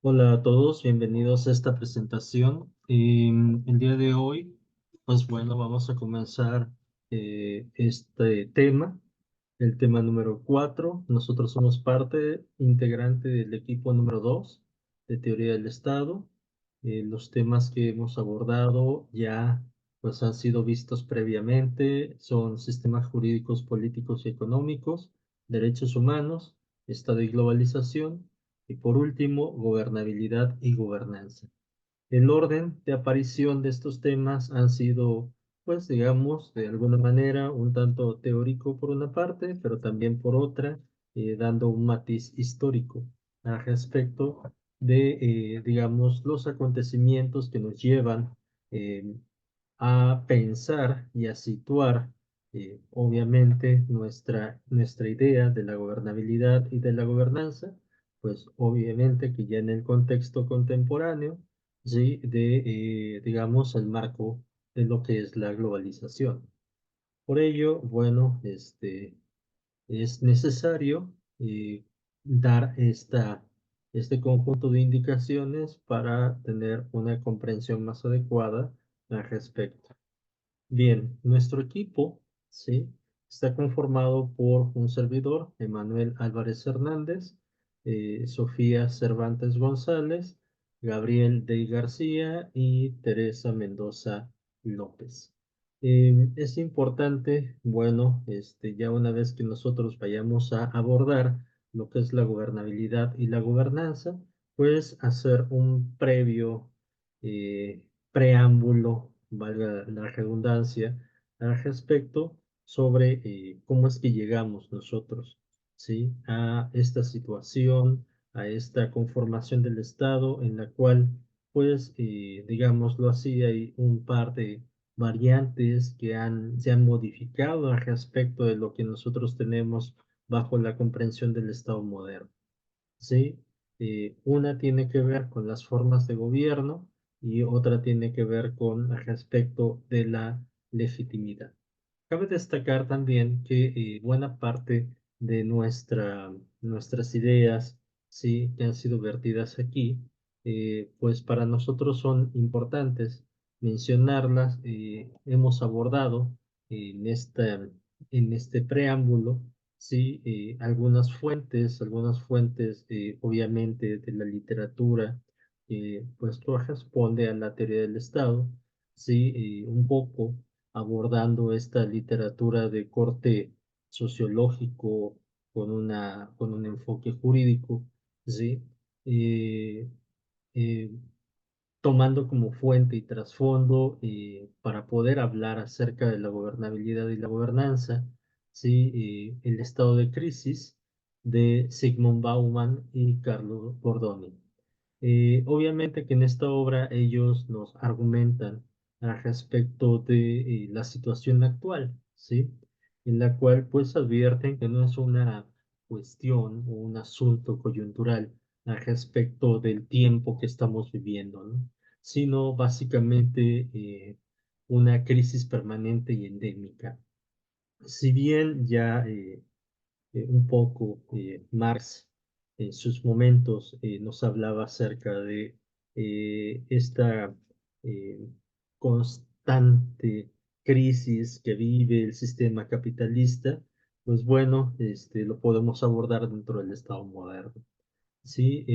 Hola a todos, bienvenidos a esta presentación. El día de hoy, pues bueno, vamos a comenzar este tema, el tema número 4. Nosotros somos parte integrante del equipo número 2 de Teoría del Estado. Los temas que hemos abordado ya pues han sido vistos previamente, son sistemas jurídicos, políticos y económicos, derechos humanos, Estado y globalización y por último, gobernabilidad y gobernanza. El orden de aparición de estos temas han sido, pues digamos, de alguna manera un tanto teórico por una parte, pero también por otra, dando un matiz histórico al respecto de, digamos, los acontecimientos que nos llevan eh, a pensar y a situar, obviamente, nuestra idea de la gobernabilidad y de la gobernanza, pues obviamente que ya en el contexto contemporáneo, ¿sí? De, digamos, el marco de lo que es la globalización. Por ello, bueno, es necesario dar este conjunto de indicaciones para tener una comprensión más adecuada al respecto. Bien, nuestro equipo, ¿sí? Está conformado por un servidor, Emanuel Álvarez Hernández, Sofía Cervantes González, Gabriel Dey García y Teresa Mendoza López. Es importante, bueno, ya una vez que nosotros vayamos a abordar lo que es la gobernabilidad y la gobernanza, pues hacer un previo preámbulo, valga la redundancia, al respecto sobre cómo es que llegamos nosotros, ¿sí? A esta situación, a esta conformación del Estado en la cual, pues, digámoslo así, hay un par de variantes que se han modificado al respecto de lo que nosotros tenemos bajo la comprensión del Estado moderno. ¿Sí? Una tiene que ver con las formas de gobierno y otra tiene que ver con el respecto de la legitimidad. Cabe destacar también que buena parte de nuestras ideas, ¿sí? Que han sido vertidas aquí, pues para nosotros son importantes mencionarlas. Hemos abordado en este preámbulo, sí, algunas fuentes obviamente de la literatura, pues corresponde a la teoría del Estado, sí, un poco abordando esta literatura de corte sociológico con un enfoque jurídico, sí, eh, eh, tomando como fuente y trasfondo para poder hablar acerca de la gobernabilidad y la gobernanza, ¿sí? El estado de crisis de Sigmund Bauman y Carlo Gordoni. Obviamente que en esta obra ellos nos argumentan al respecto de la situación actual, ¿sí? En la cual pues advierten que no es una cuestión o un asunto coyuntural al respecto del tiempo que estamos viviendo, ¿no? Sino básicamente una crisis permanente y endémica. Si bien ya un poco Marx en sus momentos nos hablaba acerca de esta eh, constante crisis que vive el sistema capitalista, pues bueno, lo podemos abordar dentro del Estado moderno. ¿Sí?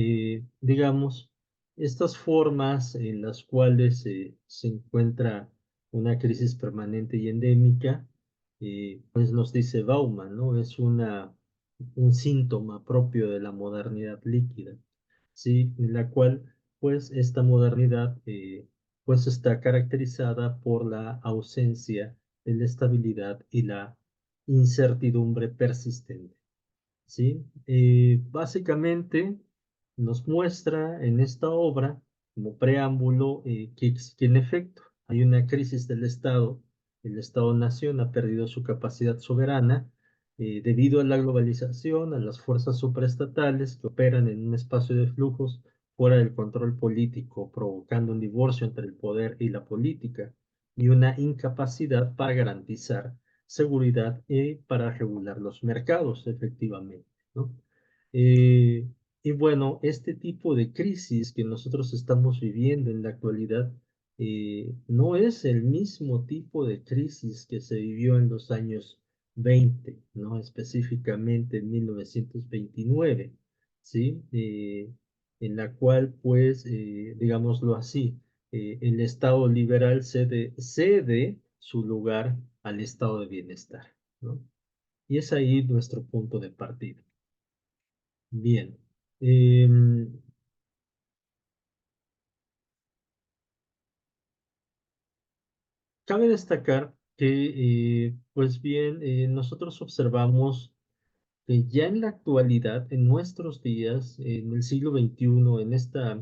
Digamos, estas formas en las cuales se encuentra una crisis permanente y endémica, pues nos dice Bauman, ¿no? Es un síntoma propio de la modernidad líquida, ¿sí? En la cual, pues, esta modernidad, pues, está caracterizada por la ausencia de la estabilidad y la incertidumbre persistente. ¿Sí? Básicamente nos muestra en esta obra, como preámbulo, que en efecto hay una crisis del Estado. El Estado-nación ha perdido su capacidad soberana debido a la globalización, a las fuerzas supraestatales que operan en un espacio de flujos fuera del control político, provocando un divorcio entre el poder y la política y una incapacidad para garantizar seguridad y para regular los mercados, efectivamente, ¿no? Y bueno, este tipo de crisis que nosotros estamos viviendo en la actualidad no es el mismo tipo de crisis que se vivió en los años 20, ¿no? Específicamente en 1929, ¿sí? En la cual, pues, digámoslo así, el Estado liberal cede su lugar al estado de bienestar, ¿no? Y es ahí nuestro punto de partida. Bien. Em, Cabe destacar que, pues bien, nosotros observamos que ya en la actualidad, en nuestros días, en el siglo XXI, en esta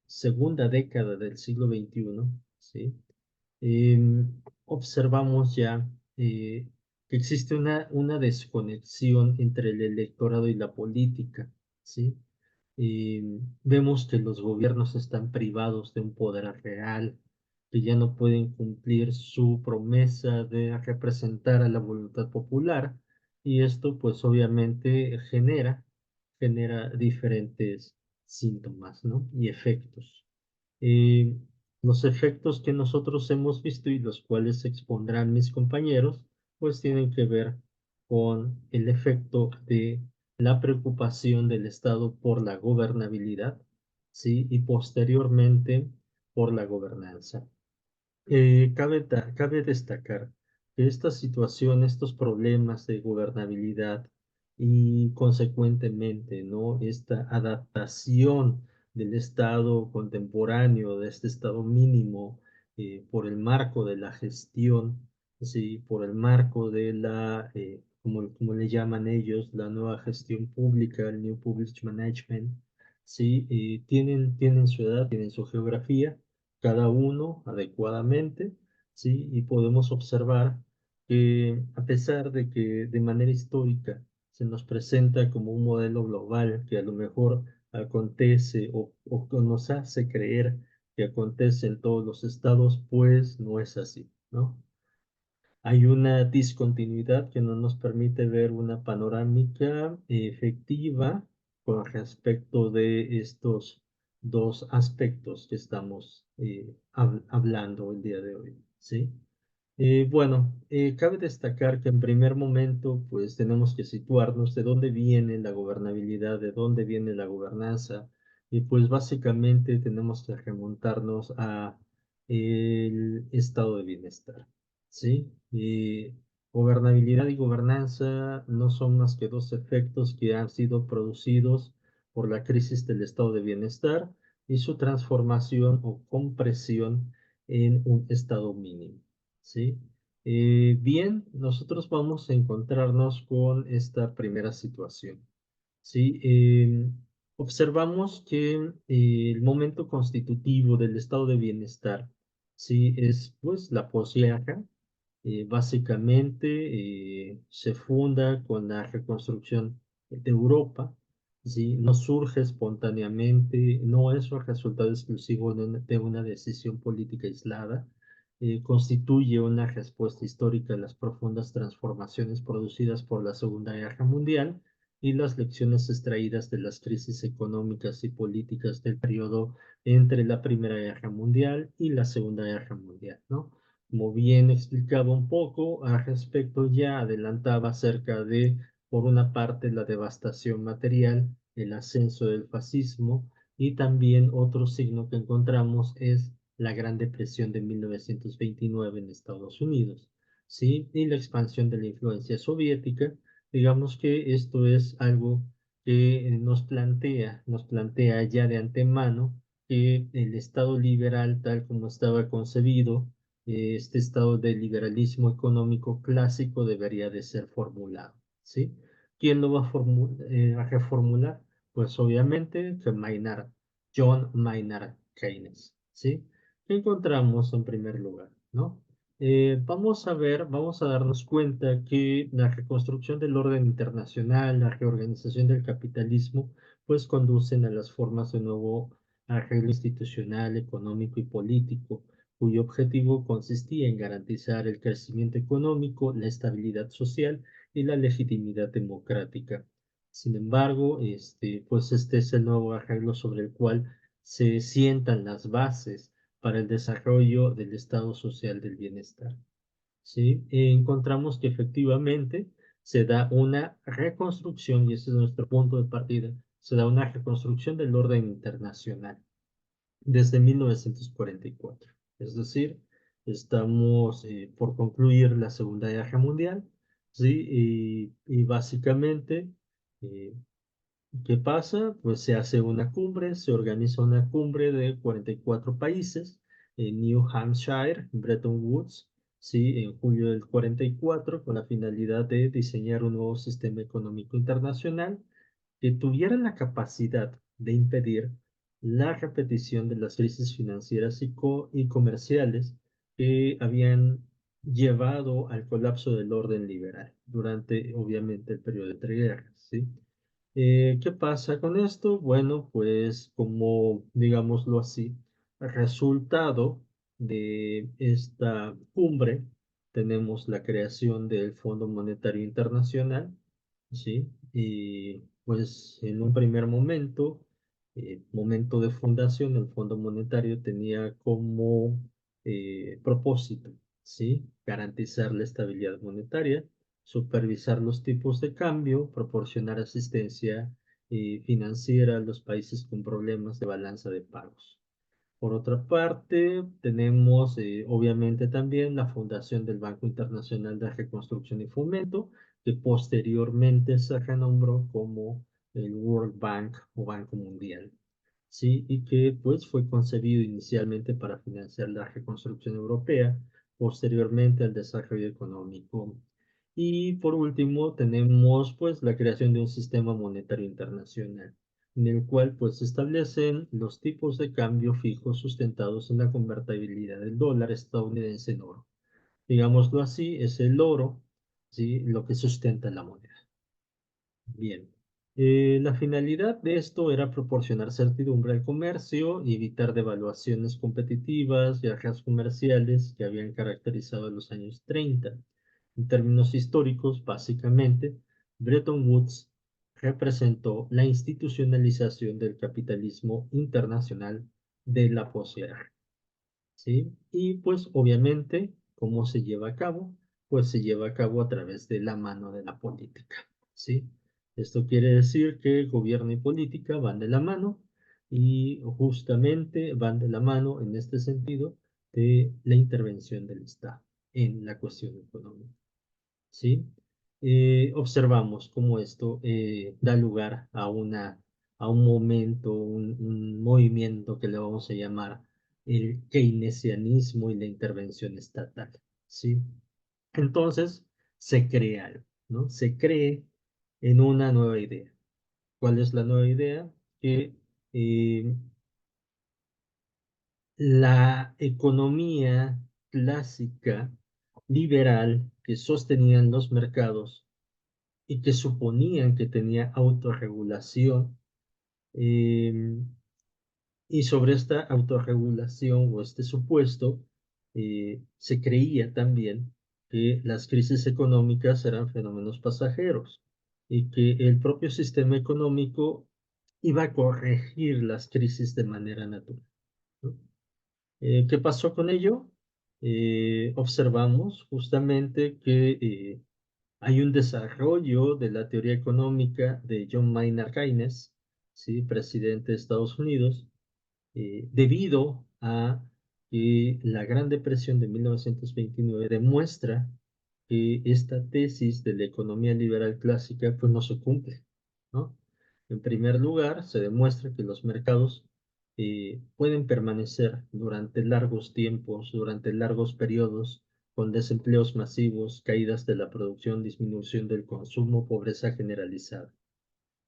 segunda década del siglo XXI, ¿sí? Observamos ya que existe una desconexión entre el electorado y la política, ¿sí? Vemos que los gobiernos están privados de un poder real, que ya no pueden cumplir su promesa de representar a la voluntad popular, y esto pues obviamente genera diferentes síntomas, ¿no? Y efectos. Eh, los efectos que nosotros hemos visto y los cuales expondrán mis compañeros, pues tienen que ver con el efecto de la preocupación del Estado por la gobernabilidad, ¿sí? Y posteriormente por la gobernanza. Cabe destacar que esta situación, estos problemas de gobernabilidad y consecuentemente, ¿no? Esta adaptación del Estado contemporáneo, de este Estado mínimo, por el marco de la gestión, ¿sí? Por el marco de como le llaman ellos, la nueva gestión pública, el New Public Management, ¿sí? Tienen su edad, tienen su geografía cada uno adecuadamente, ¿sí? Y podemos observar que a pesar de que de manera histórica se nos presenta como un modelo global que a lo mejor acontece o nos hace creer que acontece en todos los estados, pues no es así, ¿no? Hay una discontinuidad que no nos permite ver una panorámica efectiva con respecto de estos dos aspectos que estamos hablando el día de hoy, ¿sí? Bueno, cabe destacar que en primer momento, pues tenemos que situarnos de dónde viene la gobernabilidad, de dónde viene la gobernanza, y pues básicamente tenemos que remontarnos a el estado de bienestar, ¿sí? Gobernabilidad y gobernanza no son más que dos efectos que han sido producidos por la crisis del estado de bienestar y su transformación o compresión en un estado mínimo. ¿Sí? Bien, nosotros vamos a encontrarnos con esta primera situación. ¿Sí? Observamos que el momento constitutivo del estado de bienestar, ¿sí? Es pues la posguerra. Básicamente se funda con la reconstrucción de Europa, ¿sí? No surge espontáneamente, no es un resultado exclusivo de una decisión política aislada, constituye una respuesta histórica a las profundas transformaciones producidas por la Segunda Guerra Mundial y las lecciones extraídas de las crisis económicas y políticas del periodo entre la Primera Guerra Mundial y la Segunda Guerra Mundial, ¿no? Como bien explicaba un poco al respecto, ya adelantaba acerca de, por una parte, la devastación material, el ascenso del fascismo, y también otro signo que encontramos es la Gran Depresión de 1929 en Estados Unidos, ¿sí? Y la expansión de la influencia soviética. Digamos que esto es algo que nos plantea ya de antemano que el Estado liberal, tal como estaba concebido, este estado de liberalismo económico clásico debería de ser formulado, ¿sí? ¿Quién lo va a reformular? Pues obviamente que John Maynard Keynes, ¿sí? ¿Qué encontramos en primer lugar, no? Vamos a darnos cuenta que la reconstrucción del orden internacional, la reorganización del capitalismo, pues conducen a las formas de nuevo arreglo institucional, económico y político, cuyo objetivo consistía en garantizar el crecimiento económico, la estabilidad social y la legitimidad democrática. Sin embargo, pues este es el nuevo arreglo sobre el cual se sientan las bases para el desarrollo del Estado Social del Bienestar. ¿Sí? Encontramos que efectivamente se da una reconstrucción, y ese es nuestro punto de partida, se da una reconstrucción del orden internacional desde 1944. Es decir, estamos por concluir la Segunda Guerra Mundial, ¿sí? Y básicamente, eh, ¿qué pasa? Pues se hace una cumbre, se organiza una cumbre de 44 países en New Hampshire, Bretton Woods, ¿sí? En julio del 44, con la finalidad de diseñar un nuevo sistema económico internacional que tuviera la capacidad de impedir la repetición de las crisis financieras y comerciales que habían llevado al colapso del orden liberal durante, obviamente, el periodo de entreguerras, ¿sí? ¿Qué pasa con esto? Bueno, pues como, digámoslo así, resultado de esta cumbre, tenemos la creación del Fondo Monetario Internacional, ¿sí? Y pues en un primer momento, momento de fundación, el Fondo Monetario tenía como propósito, ¿sí? Garantizar la estabilidad monetaria, supervisar los tipos de cambio, proporcionar asistencia financiera a los países con problemas de balanza de pagos. Por otra parte, tenemos obviamente también la fundación del Banco Internacional de Reconstrucción y Fomento, que posteriormente se renombró como el World Bank o Banco Mundial, ¿sí? Y que pues fue concebido inicialmente para financiar la reconstrucción europea, posteriormente el desarrollo económico. Y por último tenemos pues la creación de un sistema monetario internacional, en el cual pues se establecen los tipos de cambio fijos sustentados en la convertibilidad del dólar estadounidense en oro. Digámoslo así, es el oro, ¿sí? Lo que sustenta la moneda. Bien. La finalidad de esto era proporcionar certidumbre al comercio y evitar devaluaciones competitivas y guerras comerciales que habían caracterizado los años 30. En términos históricos, básicamente, Bretton Woods representó la institucionalización del capitalismo internacional de la posguerra. ¿Sí? Y pues obviamente, ¿cómo se lleva a cabo? Pues se lleva a cabo a través de la mano de la política, ¿sí? Esto quiere decir que gobierno y política van de la mano y justamente van de la mano en este sentido de la intervención del Estado en la cuestión económica, ¿sí? Observamos cómo esto da lugar a un momento, un movimiento que le vamos a llamar el keynesianismo y la intervención estatal, ¿sí? Entonces se crea algo, ¿no? Se cree en una nueva idea. ¿Cuál es la nueva idea? Que eh, la economía clásica liberal que sostenían los mercados y que suponían que tenía autorregulación, eh, y sobre esta autorregulación o este supuesto, se creía también que las crisis económicas eran fenómenos pasajeros y que el propio sistema económico iba a corregir las crisis de manera natural, ¿no? ¿Qué pasó con ello? Observamos justamente que hay un desarrollo de la teoría económica de John Maynard Keynes, ¿sí? Presidente de Estados Unidos, debido a que la Gran Depresión de 1929 demuestra que esta tesis de la economía liberal clásica pues no se cumple, ¿no? En primer lugar, se demuestra que los mercados pueden permanecer durante largos tiempos, durante largos periodos, con desempleos masivos, caídas de la producción, disminución del consumo, pobreza generalizada,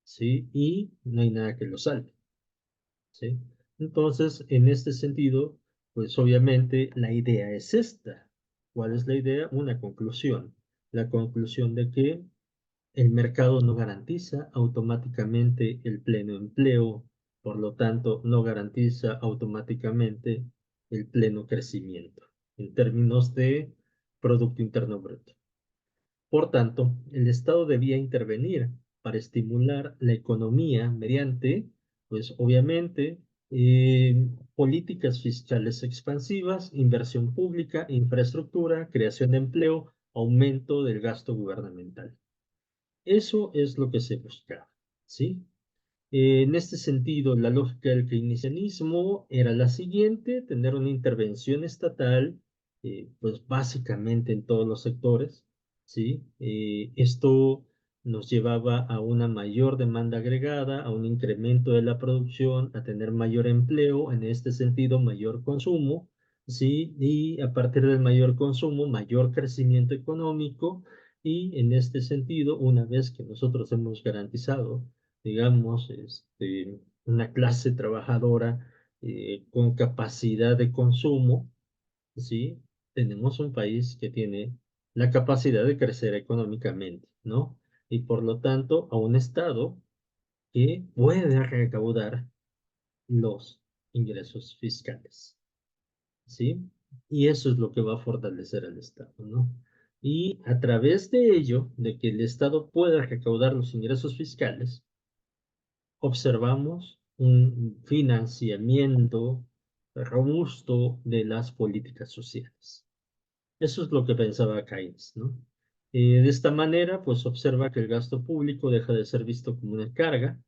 ¿sí? Y no hay nada que lo salve, ¿sí? Entonces, en este sentido, pues obviamente la idea es esta. ¿Cuál es la idea? Una conclusión. La conclusión de que el mercado no garantiza automáticamente el pleno empleo, por lo tanto, no garantiza automáticamente el pleno crecimiento en términos de Producto Interno Bruto. Por tanto, el Estado debía intervenir para estimular la economía mediante, pues obviamente, políticas fiscales expansivas, inversión pública, infraestructura, creación de empleo, aumento del gasto gubernamental. Eso es lo que se buscaba, ¿sí? En este sentido, la lógica del keynesianismo era la siguiente: tener una intervención estatal, pues básicamente en todos los sectores, ¿sí? Esto nos llevaba a una mayor demanda agregada, a un incremento de la producción, a tener mayor empleo, en este sentido, mayor consumo, ¿sí? Y a partir del mayor consumo, mayor crecimiento económico, y en este sentido, una vez que nosotros hemos garantizado, digamos, una clase trabajadora con capacidad de consumo, ¿sí? Tenemos un país que tiene la capacidad de crecer económicamente, ¿no? Y por lo tanto, a un Estado que puede recaudar los ingresos fiscales, ¿sí? Y eso es lo que va a fortalecer al Estado, ¿no? Y a través de ello, de que el Estado pueda recaudar los ingresos fiscales, observamos un financiamiento robusto de las políticas sociales. Eso es lo que pensaba Keynes, ¿no? De esta manera, pues observa que el gasto público deja de ser visto como una carga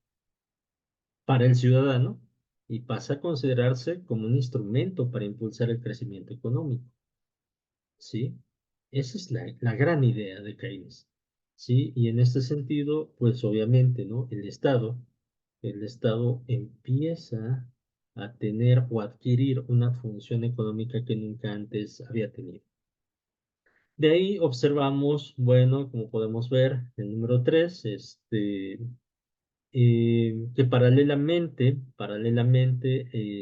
para el ciudadano y pasa a considerarse como un instrumento para impulsar el crecimiento económico, ¿sí? Esa es la gran idea de Keynes, ¿sí? Y en este sentido, pues obviamente, ¿no? El Estado empieza a tener o adquirir una función económica que nunca antes había tenido. De ahí observamos, bueno, como podemos ver, el número 3, que paralelamente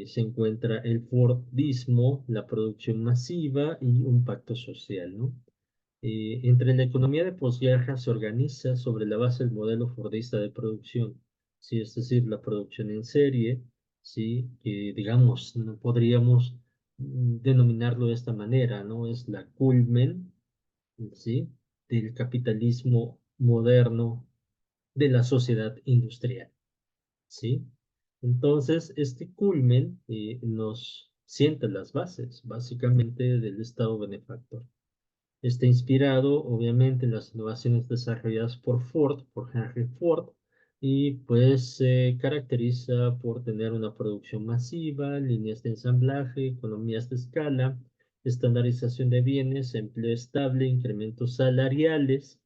se encuentra el Fordismo, la producción masiva y un pacto social, ¿no? Entre la economía de posguerra se organiza sobre la base del modelo fordista de producción, ¿sí? Es decir, la producción en serie, ¿sí? Que digamos, no podríamos denominarlo de esta manera, ¿no? Es la culmen, ¿sí? Del capitalismo moderno de la sociedad industrial, ¿sí? Entonces, este culmen nos sienta las bases, básicamente, del Estado benefactor. Está inspirado, obviamente, en las innovaciones desarrolladas por Henry Ford, y pues se caracteriza por tener una producción masiva, líneas de ensamblaje, economías de escala, estandarización de bienes, empleo estable, incrementos salariales,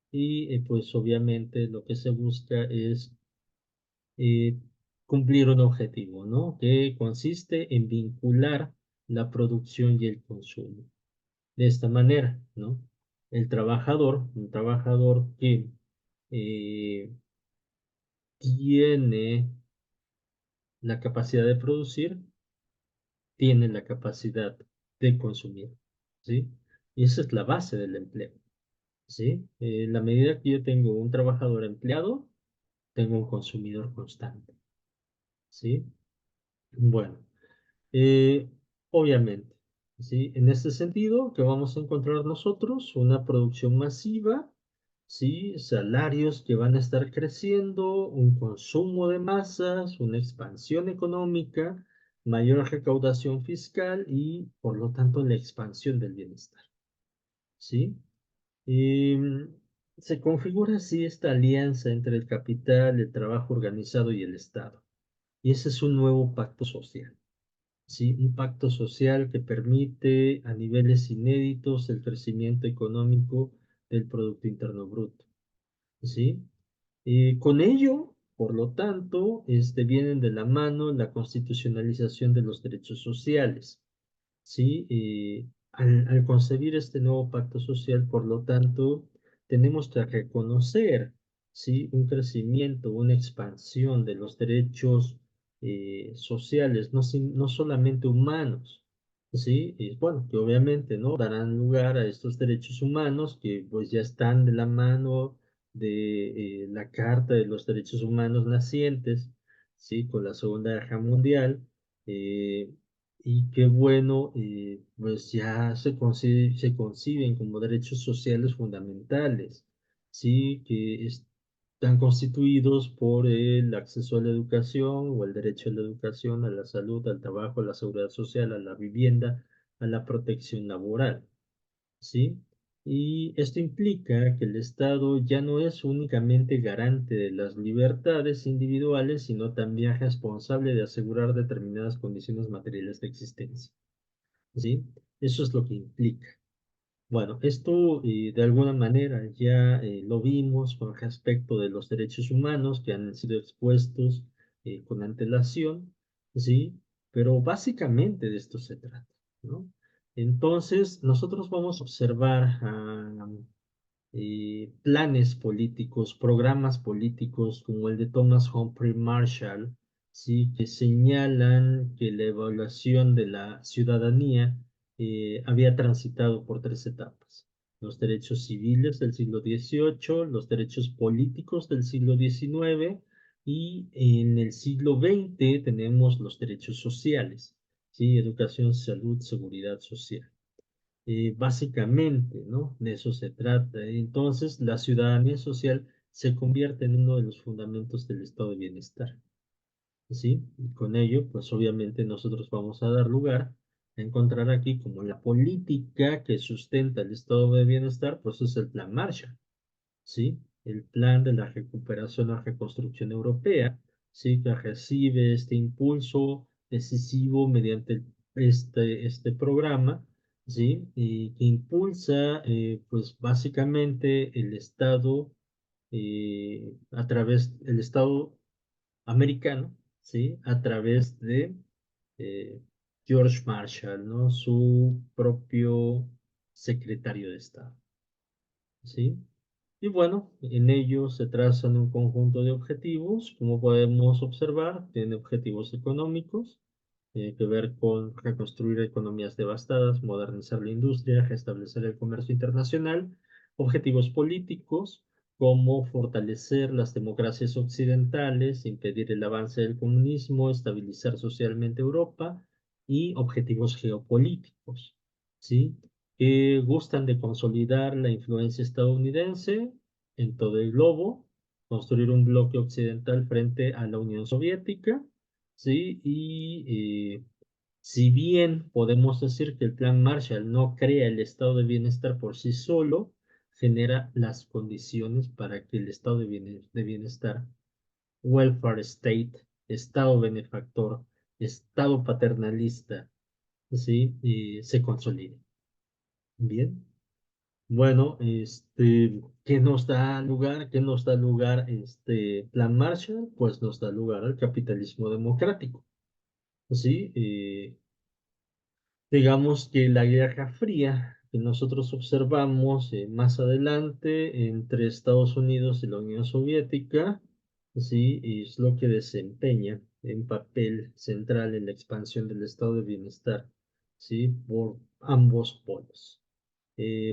y pues obviamente lo que se busca es eh, cumplir un objetivo, ¿no? Que consiste en vincular la producción y el consumo. De esta manera, ¿no? Un trabajador que eh, tiene la capacidad de producir, tiene la capacidad de consumir, ¿sí? Y esa es la base del empleo, ¿sí? En la medida que yo tengo un trabajador empleado, tengo un consumidor constante, ¿sí? Bueno, Eh, obviamente, ¿sí? En este sentido, ¿qué vamos a encontrar nosotros? Una producción masiva, ¿sí? Salarios que van a estar creciendo, un consumo de masas, una expansión económica, mayor recaudación fiscal y, por lo tanto, la expansión del bienestar, ¿sí? Em, Se configura así esta alianza entre el capital, el trabajo organizado y el Estado. Y ese es un nuevo pacto social. Sí, un pacto social que permite a niveles inéditos el crecimiento económico del Producto Interno Bruto, ¿sí? Con ello, por lo tanto, vienen de la mano la constitucionalización de los derechos sociales, ¿sí? Al concebir este nuevo pacto social, por lo tanto, tenemos que reconocer, ¿sí? Un crecimiento, una expansión de los derechos sociales, no solamente humanos, ¿sí? Y bueno, que obviamente, ¿no? Darán lugar a estos derechos humanos que pues ya están de la mano de la Carta de los Derechos Humanos nacientes, ¿sí? Con la Segunda Guerra Mundial. eh, y qué bueno, pues ya se conciben como derechos sociales fundamentales, ¿sí? Que están constituidos por el acceso a la educación o el derecho a la educación, a la salud, al trabajo, a la seguridad social, a la vivienda, a la protección laboral, ¿sí? Y esto implica que el Estado ya no es únicamente garante de las libertades individuales, sino también responsable de asegurar determinadas condiciones materiales de existencia, ¿sí? Eso es lo que implica. Bueno, esto de alguna manera ya lo vimos con respecto de los derechos humanos que han sido expuestos con antelación, ¿sí? Pero básicamente de esto se trata, ¿no? Entonces, nosotros vamos a observar planes políticos, programas políticos como el de Thomas Humphrey Marshall, ¿sí? Que señalan que la evaluación de la ciudadanía había transitado por tres etapas. Los derechos civiles del siglo XVIII, los derechos políticos del siglo XIX y en el siglo XX tenemos los derechos sociales, ¿sí? Educación, salud, seguridad social. Básicamente, ¿no? De eso se trata. Entonces, la ciudadanía social se convierte en uno de los fundamentos del estado de bienestar, ¿sí? Y con ello, pues obviamente nosotros vamos a dar lugar a encontrar aquí como la política que sustenta el estado de bienestar, pues es el Plan Marshall, ¿sí? El plan de la recuperación o reconstrucción europea, ¿sí? Que recibe este impulso decisivo mediante este programa, ¿sí? Y que impulsa, pues básicamente el Estado, a través del Estado americano, ¿sí? A través de eh, George Marshall, ¿no? Su propio secretario de Estado, ¿sí? Y bueno, en ello se trazan un conjunto de objetivos, como podemos observar, tiene objetivos económicos, tiene que ver con reconstruir economías devastadas, modernizar la industria, restablecer el comercio internacional, objetivos políticos, como fortalecer las democracias occidentales, impedir el avance del comunismo, estabilizar socialmente Europa, y objetivos geopolíticos, ¿sí? Que gustan de consolidar la influencia estadounidense en todo el globo, construir un bloque occidental frente a la Unión Soviética, ¿sí? Y si bien podemos decir que el Plan Marshall no crea el estado de bienestar por sí solo, genera las condiciones para que el estado de bienestar, welfare state, estado benefactor, estado paternalista, ¿sí? Se consolide. Bien. Bueno, ¿qué nos da lugar? ¿Qué nos da lugar este Plan Marshall? Pues nos da lugar al capitalismo democrático. ¿Sí? Digamos que la Guerra Fría que nosotros observamos más adelante entre Estados Unidos y la Unión Soviética, ¿sí? Es lo que desempeña un papel central en la expansión del estado de bienestar, ¿sí? Por ambos polos.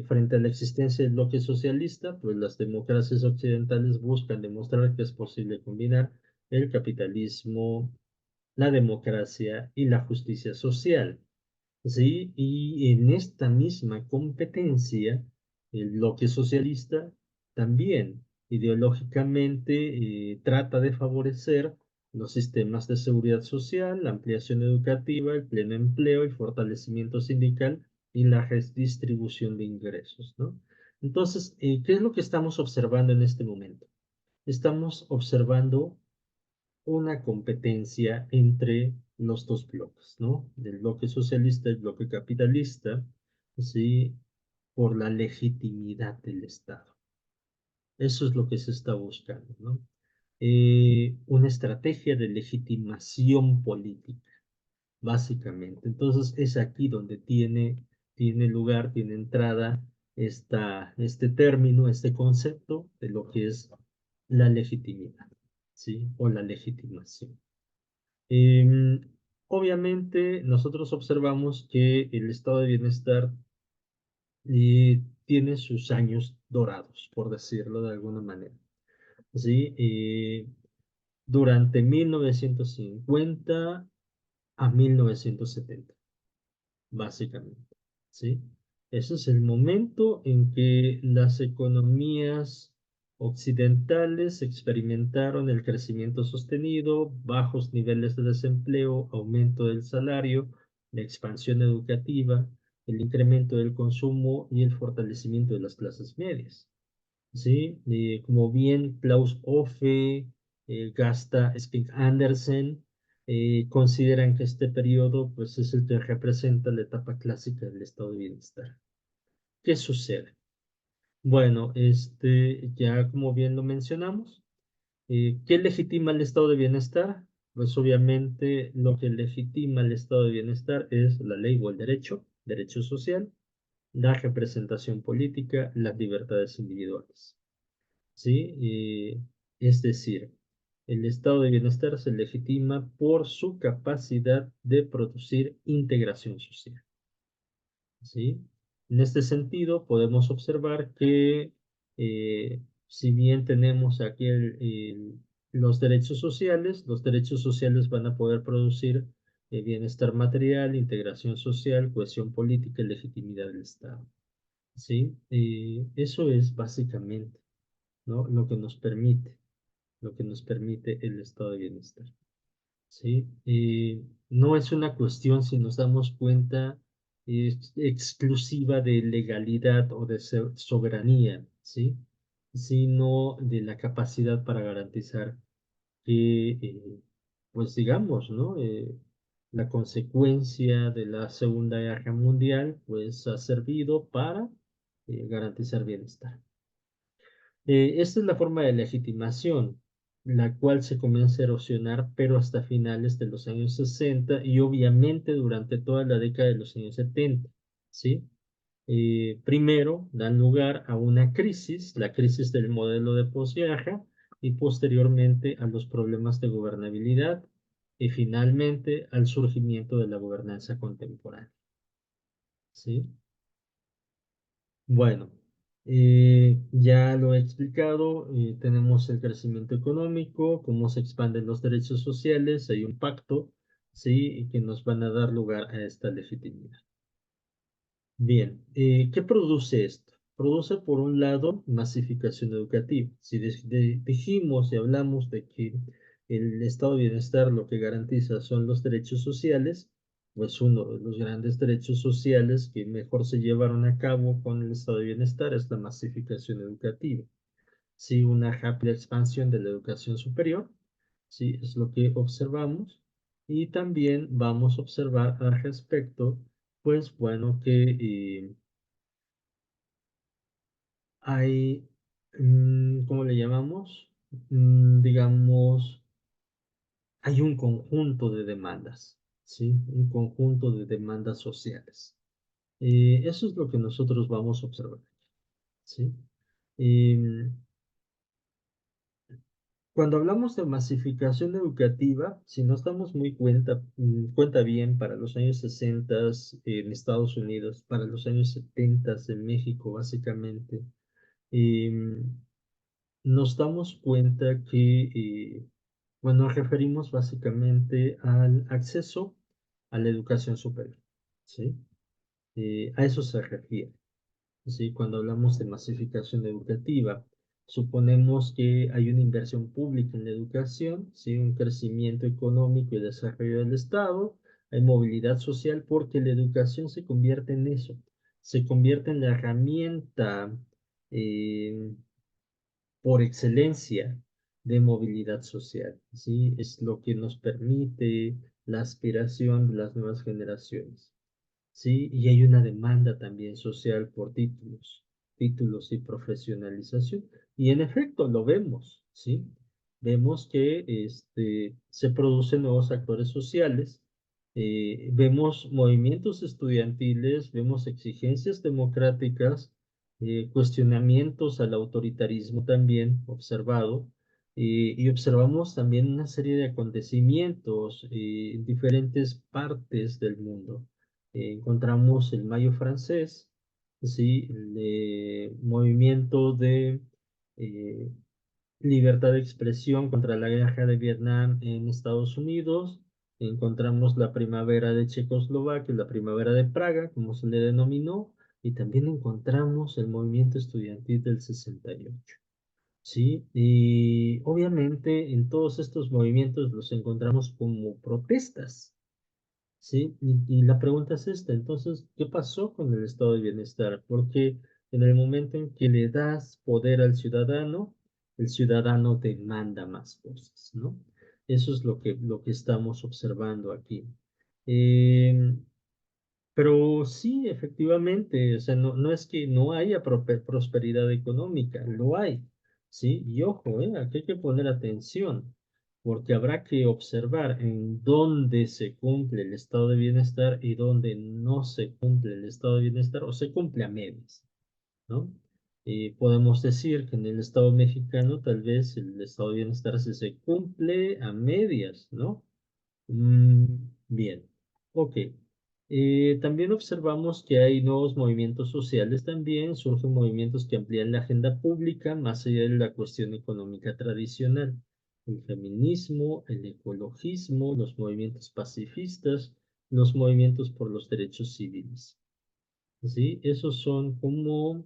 Frente a la existencia del bloque socialista, pues las democracias occidentales buscan demostrar que es posible combinar el capitalismo, la democracia y la justicia social. ¿Sí? Y en esta misma competencia, el bloque socialista también ideológicamente trata de favorecer los sistemas de seguridad social, la ampliación educativa, el pleno empleo y fortalecimiento sindical y la redistribución de ingresos, ¿no? Entonces, ¿qué es lo que estamos observando en este momento? Estamos observando una competencia entre los dos bloques, ¿no? Del bloque socialista y el bloque capitalista, ¿sí? Por la legitimidad del Estado. Eso es lo que se está buscando, ¿no? Una estrategia de legitimación política, básicamente. Entonces es aquí donde tiene lugar, tiene entrada este término, este concepto de lo que es la legitimidad, ¿sí? O la legitimación. Em, Obviamente, nosotros observamos que el estado de bienestar tiene sus años dorados, por decirlo de alguna manera. ¿Sí? Durante 1950 a 1970, básicamente. ¿Sí? Ese es el momento en que las economías occidentales experimentaron el crecimiento sostenido, bajos niveles de desempleo, aumento del salario, la expansión educativa, el incremento del consumo y el fortalecimiento de las clases medias. ¿Sí? Como bien Klaus Hoffe, Gasta Spink Andersen, consideran que este periodo pues, es el que representa la etapa clásica del estado de bienestar. ¿Qué sucede? Bueno, ya como bien lo mencionamos, ¿qué legitima el estado de bienestar? Pues obviamente lo que legitima el estado de bienestar es la ley o el derecho social, la representación política, las libertades individuales. ¿Sí? Es decir, el estado de bienestar se legitima por su capacidad de producir integración social. ¿Sí? En este sentido, podemos observar que si bien tenemos aquí los derechos sociales van a poder producir bienestar material, integración social, cohesión política y legitimidad del Estado. ¿Sí? Eso es básicamente, ¿no? Lo que nos permite el estado de bienestar. ¿Sí? No es una cuestión, si nos damos cuenta, exclusiva de legalidad o de soberanía, ¿sí? Sino de la capacidad para garantizar que, pues digamos, ¿no? La consecuencia de la Segunda Guerra Mundial, pues ha servido para garantizar bienestar. Esta es la forma de legitimación, la cual se comienza a erosionar, pero hasta finales de los años 60 y obviamente durante toda la década de los años 70, ¿sí? Primero dan lugar a una crisis, la crisis del modelo de posguerra, y posteriormente a los problemas de gobernabilidad y finalmente al surgimiento de la gobernanza contemporánea, ¿sí? Bueno, ya lo he explicado, tenemos el crecimiento económico, cómo se expanden los derechos sociales, hay un pacto, ¿sí? Y que nos van a dar lugar a esta legitimidad. Bien, ¿qué produce esto? Produce, por un lado, masificación educativa. Si dijimos y hablamos de que el estado de bienestar lo que garantiza son los derechos sociales, pues uno de los grandes derechos sociales que mejor se llevaron a cabo con el estado de bienestar es la masificación educativa. Sí, una rápida expansión de la educación superior, sí, es lo que observamos. Y también vamos a observar al respecto, pues bueno, que hay, ¿cómo le llamamos? Digamos, hay un conjunto de demandas, ¿sí? Un conjunto de demandas sociales. Eso es lo que nosotros vamos a observar, ¿sí? Em, Cuando hablamos de masificación educativa, si no estamos muy cuenta bien, para los años 60 en Estados Unidos, para los años 70 en México, básicamente, em, nos damos cuenta que, bueno, nos referimos básicamente al acceso a la educación superior, ¿sí? A eso se refiere. ¿Sí? Cuando hablamos de masificación educativa, suponemos que hay una inversión pública en la educación, ¿sí? Un crecimiento económico y desarrollo del Estado, hay movilidad social porque la educación se convierte en eso, se convierte en la herramienta eh, por excelencia de movilidad social, ¿sí? Es lo que nos permite la aspiración de las nuevas generaciones. Sí, y hay una demanda también social por títulos y profesionalización. Y en efecto, lo vemos, ¿sí? Vemos que se producen nuevos actores sociales, vemos movimientos estudiantiles, vemos exigencias democráticas, cuestionamientos al autoritarismo también observado, y observamos también una serie de acontecimientos en diferentes partes del mundo. Encontramos el Mayo francés, ¿sí? El movimiento de eh, libertad de expresión contra la guerra de Vietnam en Estados Unidos. Encontramos la primavera de Checoslovaquia, la primavera de Praga, como se le denominó, y también encontramos el movimiento estudiantil del 68. ¿sí? Y obviamente en todos estos movimientos los encontramos como protestas, ¿sí? Y la pregunta es esta, entonces, ¿qué pasó con el estado de bienestar? Porque en el momento en que le das poder al ciudadano, el ciudadano demanda más cosas, ¿no? Eso es lo que estamos observando aquí. Em, pero sí, efectivamente, o sea, no es que no haya prosperidad económica, lo hay, ¿sí? Y ojo, aquí hay que poner atención, porque habrá que observar en dónde se cumple el estado de bienestar y dónde no se cumple el estado de bienestar o se cumple a medias, ¿no? Y podemos decir que en el estado mexicano tal vez el estado de bienestar se cumple a medias, ¿no? Mm, bien, ok. También observamos que hay nuevos movimientos sociales también, surgen movimientos que amplían la agenda pública más allá de la cuestión económica tradicional. El feminismo, el ecologismo, los movimientos pacifistas, los movimientos por los derechos civiles. ¿Sí? Esos son como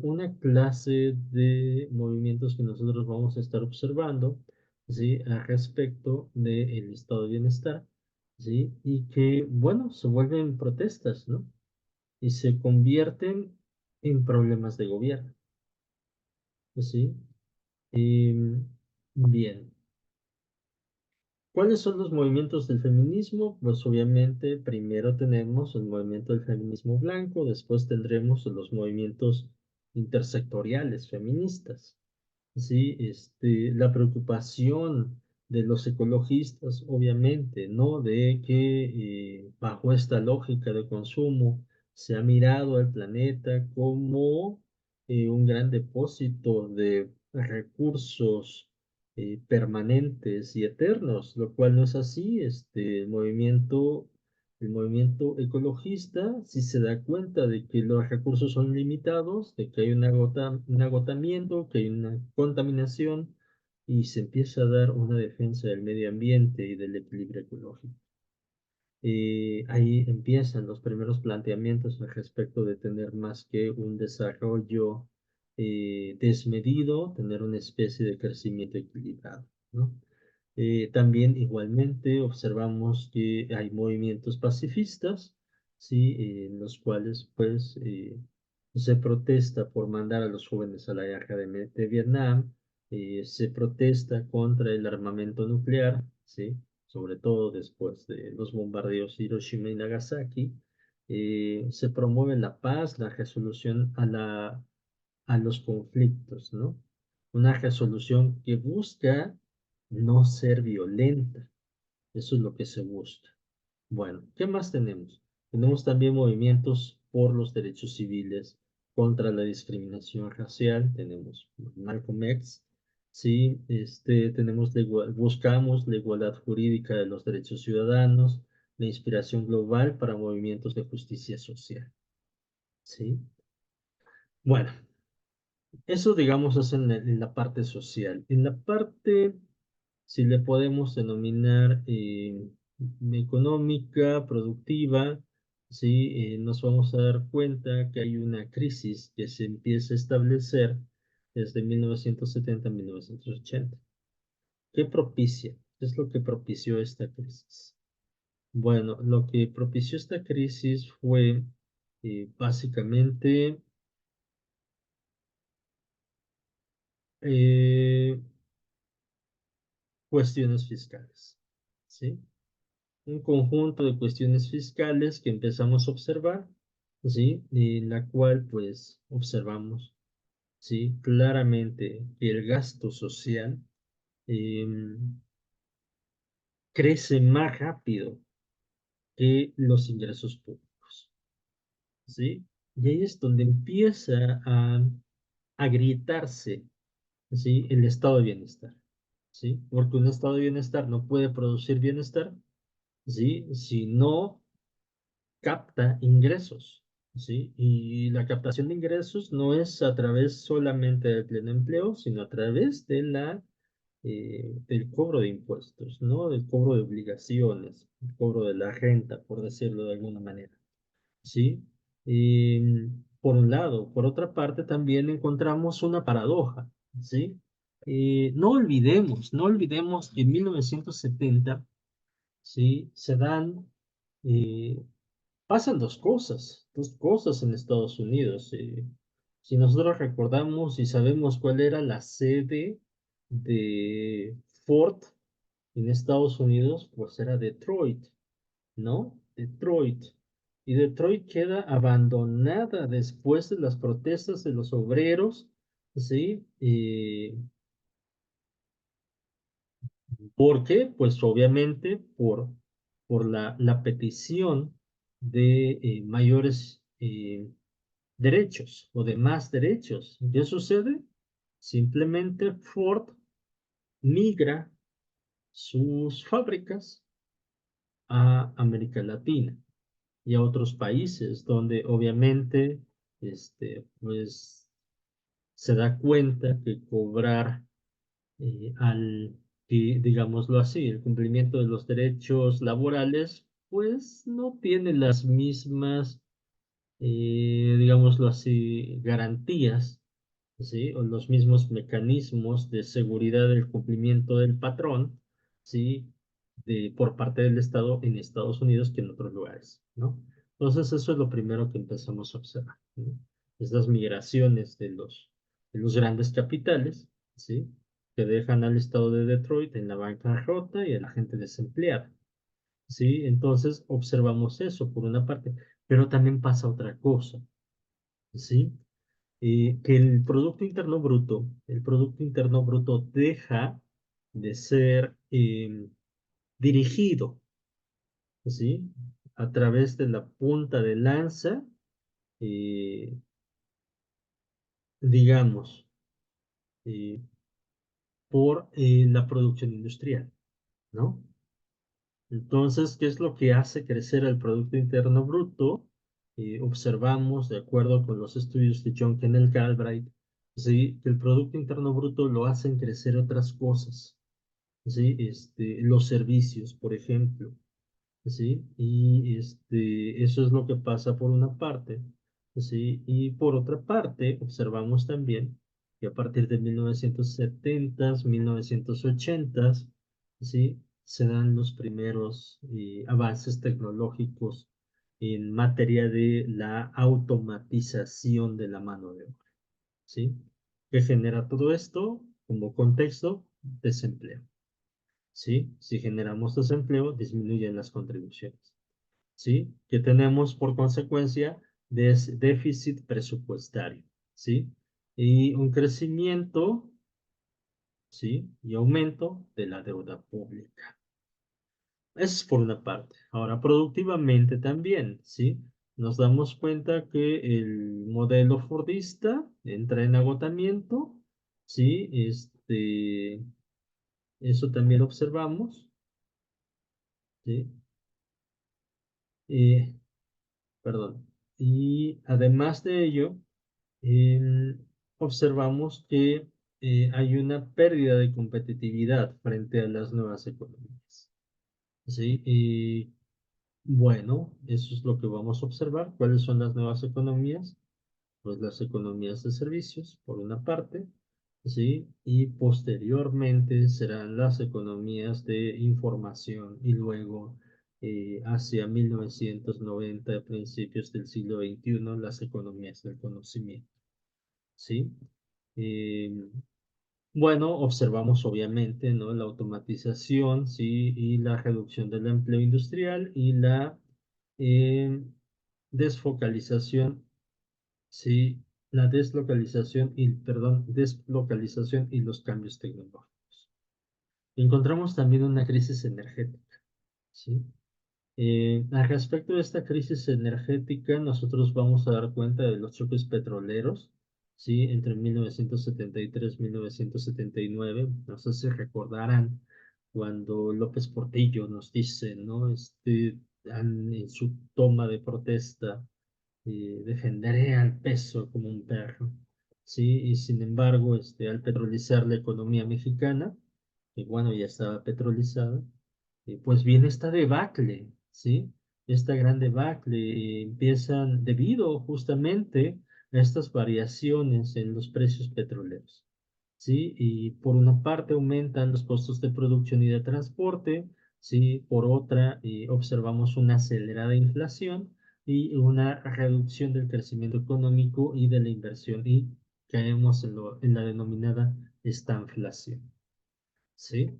una clase de movimientos que nosotros vamos a estar observando, ¿sí? A respecto del estado de bienestar, ¿sí? Y que, bueno, se vuelven protestas, ¿no? Y se convierten en problemas de gobierno, ¿sí? Em, bien. ¿Cuáles son los movimientos del feminismo? Pues obviamente primero tenemos el movimiento del feminismo blanco, después tendremos los movimientos intersectoriales feministas. Sí, la preocupación de los ecologistas, obviamente, ¿no? De que bajo esta lógica de consumo se ha mirado al planeta como un gran depósito de recursos permanentes y eternos, lo cual no es así. El movimiento ecologista, si se da cuenta de que los recursos son limitados, de que hay un agotamiento, que hay una contaminación, y se empieza a dar una defensa del medio ambiente y del equilibrio ecológico. Ahí empiezan los primeros planteamientos al respecto de tener más que un desarrollo desmedido, tener una especie de crecimiento equilibrado, ¿no? También igualmente observamos que hay movimientos pacifistas, ¿sí? En los cuales pues se protesta por mandar a los jóvenes a la guerra de Vietnam, se protesta contra el armamento nuclear, ¿sí? Sobre todo después de los bombardeos de Hiroshima y Nagasaki. Se promueve la paz, la resolución a los conflictos, ¿no? Una resolución que busca no ser violenta. Eso es lo que se busca. Bueno, ¿qué más tenemos? Tenemos también movimientos por los derechos civiles, contra la discriminación racial. Tenemos Malcolm X, sí, tenemos buscamos la igualdad jurídica de los derechos ciudadanos, la inspiración global para movimientos de justicia social, sí. Bueno, eso, digamos, es en la parte social. En la parte, si le podemos denominar económica, productiva, ¿sí? Nos vamos a dar cuenta que hay una crisis que se empieza a establecer desde 1970 a 1980. ¿Qué propicia? ¿Qué es lo que propició esta crisis? Bueno, lo que propició esta crisis fue básicamente eh, cuestiones fiscales, ¿sí? Un conjunto de cuestiones fiscales que empezamos a observar, ¿sí? En la cual, pues, observamos, ¿sí? Claramente que el gasto social crece más rápido que los ingresos públicos, ¿sí? Y ahí es donde empieza a gritarse, ¿sí? El estado de bienestar, ¿sí? Porque un estado de bienestar no puede producir bienestar, ¿sí? Si no capta ingresos, ¿sí? Y la captación de ingresos no es a través solamente del pleno empleo, sino a través de del cobro de impuestos, ¿no? Del cobro de obligaciones, el cobro de la renta, por decirlo de alguna manera, ¿sí? Por un lado. Por otra parte, también encontramos una paradoja. ¿sí? No olvidemos que en 1970, ¿sí? Eh, pasan dos cosas en Estados Unidos. Si nosotros recordamos y sabemos cuál era la sede de Ford en Estados Unidos, pues era Detroit, ¿no? Detroit. Y Detroit queda abandonada después de las protestas de los obreros, ¿sí? ¿Por qué? Pues obviamente por la petición de mayores derechos o de más derechos. ¿Qué sucede? Simplemente Ford migra sus fábricas a América Latina y a otros países donde obviamente pues se da cuenta que cobrar digámoslo así, el cumplimiento de los derechos laborales, pues no tiene las mismas, digámoslo así, garantías, ¿sí? O los mismos mecanismos de seguridad del cumplimiento del patrón, ¿sí? Por parte del Estado en Estados Unidos que en otros lugares, ¿no? Entonces eso es lo primero que empezamos a observar, ¿no? Estas migraciones de los grandes capitales, ¿sí? Que dejan al estado de Detroit en la bancarrota y a la gente desempleada, ¿sí? Entonces observamos eso por una parte, pero también pasa otra cosa, ¿sí? Que el Producto Interno Bruto deja de ser dirigido, ¿sí? A través de la punta de lanza, eh, digamos, eh, por la producción industrial, ¿no? Entonces, ¿qué es lo que hace crecer el Producto Interno Bruto? Observamos, de acuerdo con los estudios de John Kenneth Galbraith, ¿sí? Que el Producto Interno Bruto lo hacen crecer otras cosas, ¿sí? Los servicios, por ejemplo, ¿sí? Y eso es lo que pasa por una parte, ¿sí? Y por otra parte, observamos también que a partir de 1970, 1980, ¿sí? Se dan los primeros avances tecnológicos en materia de la automatización de la mano de obra, ¿sí? ¿Qué genera todo esto? Como contexto, desempleo, ¿sí? Si generamos desempleo, disminuyen las contribuciones. ¿Sí? Que tenemos por consecuencia déficit presupuestario, ¿sí? Y un crecimiento, ¿sí? Y aumento de la deuda pública. Eso es por una parte. Ahora, productivamente también, ¿sí? Nos damos cuenta que el modelo fordista entra en agotamiento, ¿sí? Eso también lo observamos, ¿sí? Eh, Perdón. Y además de ello, em, observamos que hay una pérdida de competitividad frente a las nuevas economías. ¿Sí? Y bueno, eso es lo que vamos a observar. ¿Cuáles son las nuevas economías? Pues las economías de servicios, por una parte, ¿sí? Y posteriormente serán las economías de información y luego hacia 1990, principios del siglo XXI, las economías del conocimiento, ¿sí? Eh, bueno, observamos obviamente, ¿no? La automatización, ¿sí? Y la reducción del empleo industrial y la eh, desfocalización. Sí, la deslocalización y los cambios tecnológicos. Encontramos también una crisis energética, ¿sí? Al respecto de esta crisis energética, nosotros vamos a dar cuenta de los choques petroleros, ¿sí? Entre 1973 y 1979. No sé si recordarán cuando López Portillo nos dice, ¿no? En su toma de protesta defenderé al peso como un perro, ¿sí? Y sin embargo, al petrolizar la economía mexicana, que bueno, ya estaba petrolizada, pues viene esta debacle, ¿sí? Esta gran debacle empiezan debido justamente a estas variaciones en los precios petroleros, ¿sí? Y por una parte aumentan los costos de producción y de transporte, ¿sí? Por otra, observamos una acelerada inflación y una reducción del crecimiento económico y de la inversión y caemos en la denominada estanflación, ¿sí?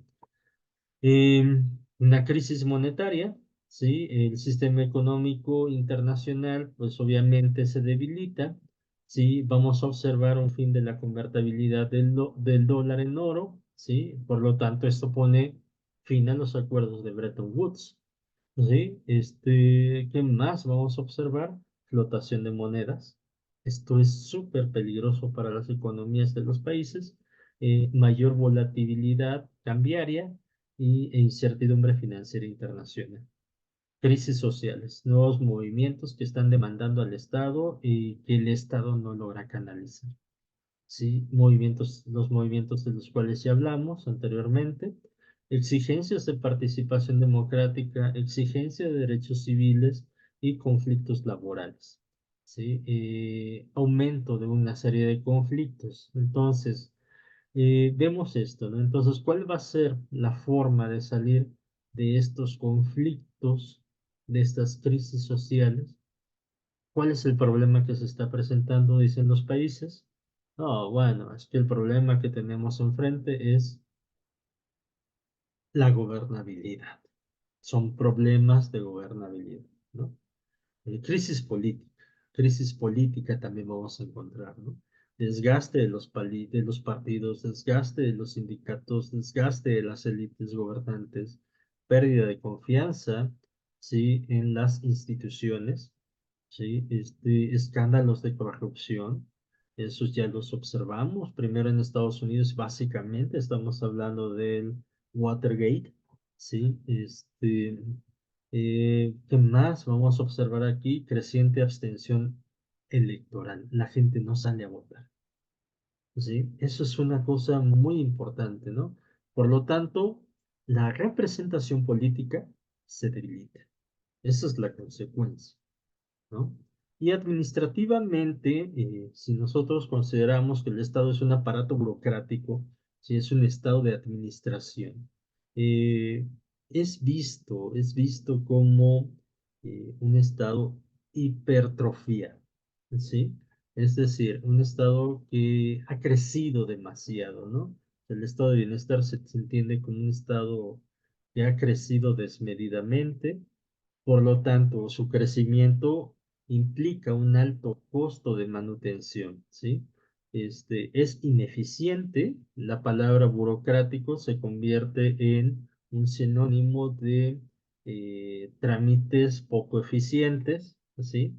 Una crisis monetaria, ¿sí? El sistema económico internacional, pues obviamente se debilita, ¿sí? Vamos a observar un fin de la convertibilidad del dólar en oro, ¿sí? Por lo tanto, esto pone fin a los acuerdos de Bretton Woods, ¿sí? ¿Qué más vamos a observar? Flotación de monedas. Esto es súper peligroso para las economías de los países. Mayor volatilidad cambiaria e incertidumbre financiera internacional. Crisis sociales, nuevos movimientos que están demandando al Estado y que el Estado no logra canalizar. ¿Sí? Los movimientos de los cuales ya hablamos anteriormente, exigencias de participación democrática, exigencia de derechos civiles y conflictos laborales, ¿sí? Aumento de una serie de conflictos. Entonces, vemos esto, ¿no? Entonces, ¿cuál va a ser la forma de salir de estos conflictos, de estas crisis sociales? ¿Cuál es el problema que se está presentando, dicen los países? No, bueno, es que el problema que tenemos enfrente es la gobernabilidad. Son problemas de gobernabilidad, ¿no? Crisis política también vamos a encontrar, ¿no? Desgaste de los partidos, desgaste de los sindicatos, desgaste de las élites gobernantes, pérdida de confianza, ¿sí? En las instituciones, ¿sí? Escándalos de corrupción, esos ya los observamos. Primero en Estados Unidos, básicamente estamos hablando del Watergate, ¿sí? ¿Qué más vamos a observar aquí? Creciente abstención electoral. La gente no sale a votar, ¿sí? Eso es una cosa muy importante, ¿no? Por lo tanto, la representación política se debilita. Esa es la consecuencia, ¿no? Y administrativamente, si nosotros consideramos que el Estado es un aparato burocrático, si es un estado de administración, eh, es visto como un estado hipertrofiado, ¿sí? Es decir, un estado que ha crecido demasiado, ¿no? El estado de bienestar se entiende como un estado que ha crecido desmedidamente, por lo tanto, su crecimiento implica un alto costo de manutención, ¿sí? Es ineficiente, la palabra burocrático se convierte en un sinónimo de trámites poco eficientes, ¿sí?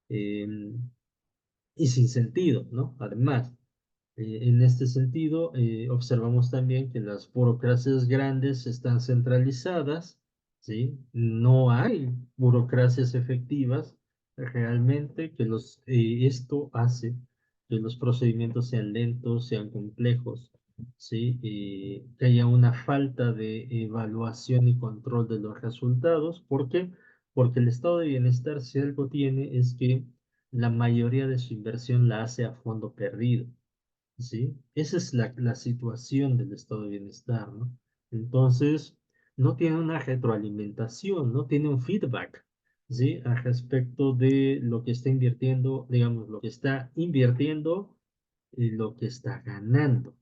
Em, y sin sentido, ¿no? Además, en este sentido, observamos también que las burocracias grandes están centralizadas, ¿sí? No hay burocracias efectivas realmente esto hace que los procedimientos sean lentos, sean complejos, ¿sí? Que haya una falta de evaluación y control de los resultados. ¿Por qué? Porque el estado de bienestar, si algo tiene, es que la mayoría de su inversión la hace a fondo perdido. ¿Sí? Esa es la situación del estado de bienestar, ¿no? Entonces, no tiene una retroalimentación, no tiene un feedback, ¿sí? Al respecto de lo que está invirtiendo, digamos, lo que está invirtiendo y lo que está ganando,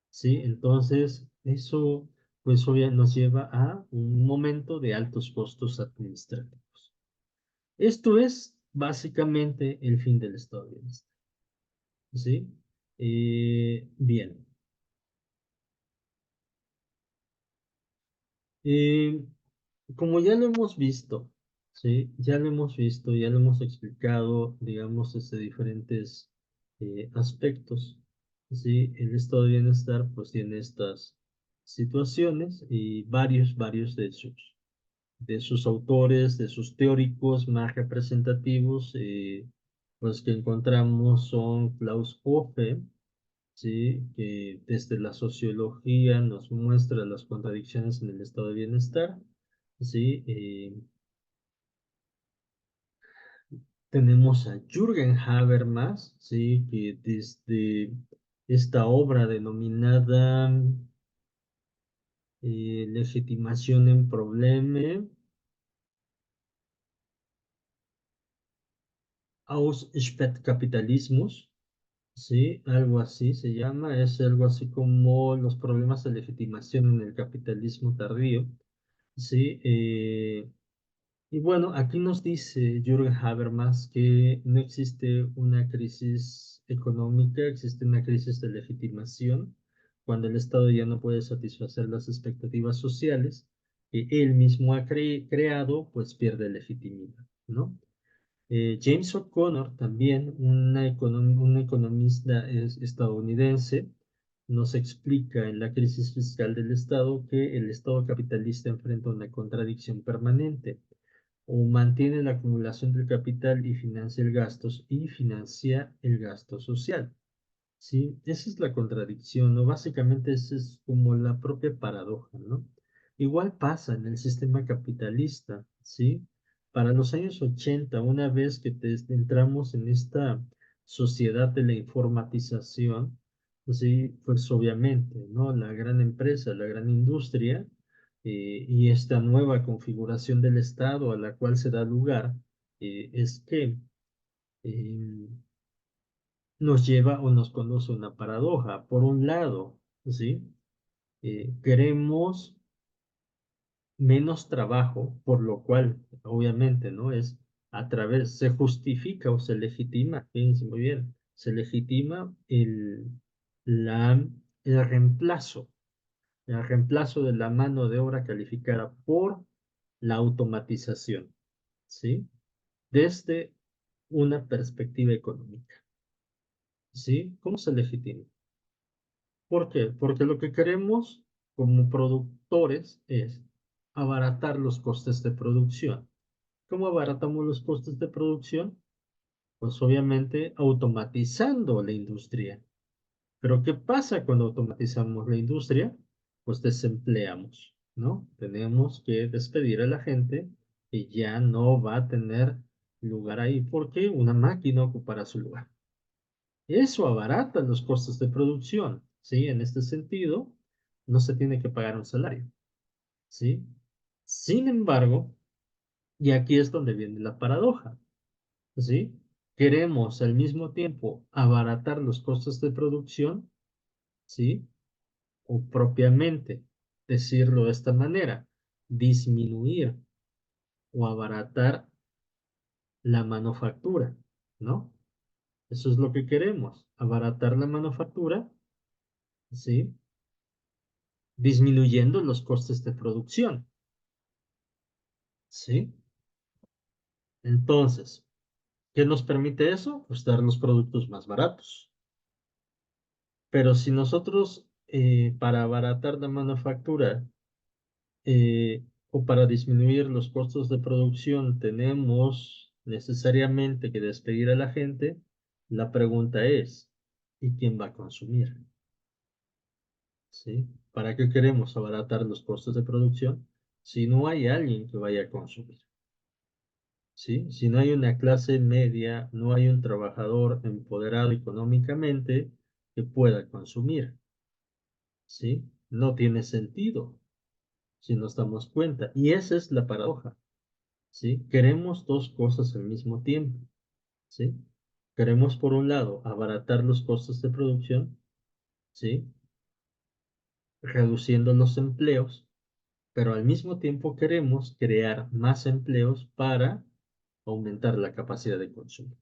¿sí? Entonces, eso, pues, obviamente nos lleva a un momento de altos costos administrativos. Esto es básicamente el fin del estado de bienestar, ¿sí? Bien. Eh, Como ya lo hemos visto, ¿sí? Ya lo hemos visto, ya lo hemos explicado, digamos, desde diferentes aspectos, ¿sí? El estado de bienestar, pues, tiene estas situaciones y varios de sus autores, de sus teóricos más representativos, pues, que encontramos son Klaus Hofe, ¿sí? Que desde la sociología nos muestra las contradicciones en el estado de bienestar, ¿sí? Tenemos a Jürgen Habermas, ¿sí? Que desde esta obra denominada Legitimación en Probleme, Aus Spätkapitalismus, sí, algo así se llama, es algo así como los problemas de legitimación en el capitalismo tardío, sí, y bueno, aquí nos dice Jürgen Habermas que no existe una crisis económica, existe una crisis de legitimación, cuando el Estado ya no puede satisfacer las expectativas sociales que él mismo ha creado, pues pierde legitimidad, ¿no? James O'Connor, también un economista estadounidense, nos explica en la crisis fiscal del Estado que el Estado capitalista enfrenta una contradicción permanente o mantiene la acumulación del capital y financia el gasto social. Sí, esa es la contradicción, ¿no? Básicamente esa es como la propia paradoja, ¿no? Igual pasa en el sistema capitalista, ¿sí? Para los años 80, una vez que entramos en esta sociedad de la informatización, sí, pues obviamente, ¿no? La gran empresa, la gran industria y esta nueva configuración del Estado a la cual se da lugar, es que eh, nos lleva o nos conduce a una paradoja. Por un lado, ¿sí? Queremos menos trabajo, por lo cual, obviamente, ¿no? Es a través, se justifica o se legitima, fíjense muy bien, se legitima la, el reemplazo de la mano de obra calificada por la automatización, ¿sí? Desde una perspectiva económica, ¿sí? ¿Cómo se legitima? ¿Por qué? Porque lo que queremos como productores es abaratar los costes de producción. ¿Cómo abaratamos los costes de producción? Pues obviamente automatizando la industria. Pero ¿qué pasa cuando automatizamos la industria? Pues desempleamos, ¿no? Tenemos que despedir a la gente y ya no va a tener lugar ahí porque una máquina ocupará su lugar. Eso abarata los costos de producción, ¿sí? En este sentido, no se tiene que pagar un salario, ¿sí? Sin embargo, y aquí es donde viene la paradoja, ¿sí? Queremos al mismo tiempo abaratar los costos de producción, ¿sí? O propiamente decirlo de esta manera, disminuir o abaratar la manufactura, ¿no? Eso es lo que queremos, abaratar la manufactura, ¿sí? Disminuyendo los costes de producción, ¿sí? Entonces, ¿qué nos permite eso? Pues dar los productos más baratos. Pero si nosotros, para abaratar la manufactura o para disminuir los costos de producción, tenemos necesariamente que despedir a la gente, la pregunta es, ¿y quién va a consumir? ¿Sí? ¿Para qué queremos abaratar los costos de producción si no hay alguien que vaya a consumir? ¿Sí? Si no hay una clase media, no hay un trabajador empoderado económicamente que pueda consumir, ¿sí? No tiene sentido si nos damos cuenta. Y esa es la paradoja, ¿sí? Queremos dos cosas al mismo tiempo, ¿sí? Queremos, por un lado, abaratar los costos de producción, ¿sí? Reduciendo los empleos, pero al mismo tiempo queremos crear más empleos para aumentar la capacidad de consumo,